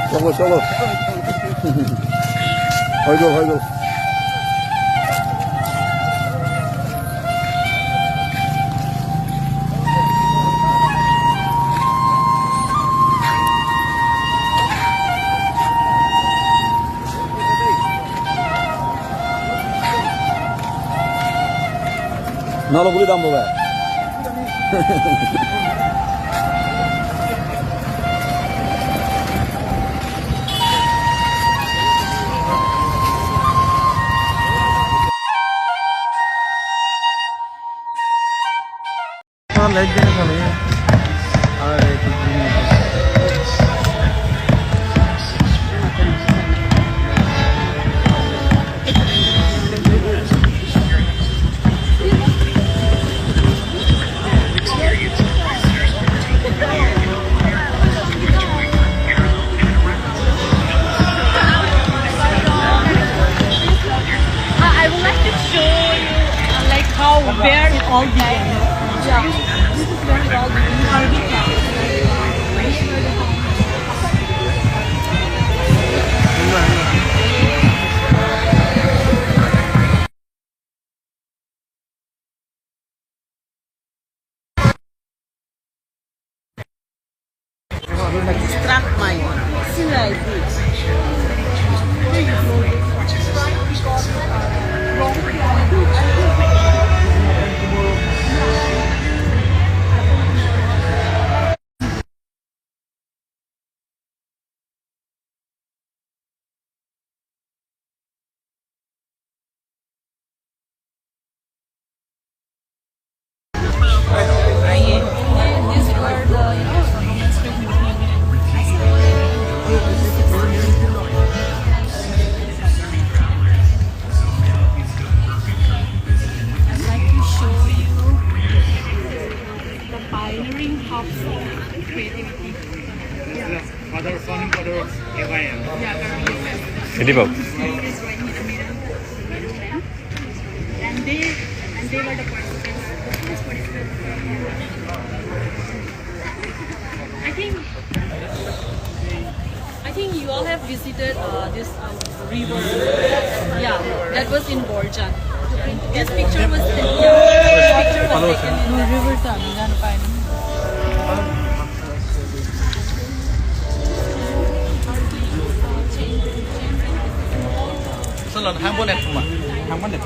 Cholo, cholo. Haydi, haydi. Nalo buli dalam boleh. Light jenis apa ya? Ada itu gini. I would like to show you like how where it all began. Yeah, this is where it all began. Karbi Youth. Extract mine. See like this. Creativity. Yeah. Father of KYM. Yeah, Karbi Youth Festival. Ini bau. Is right in the middle. And they were the participants. The first participants. I think you all have visited this river. Yeah, that was in Borjan. This picture was taken in river town. Salon hang bon net cuma. Hang bon net.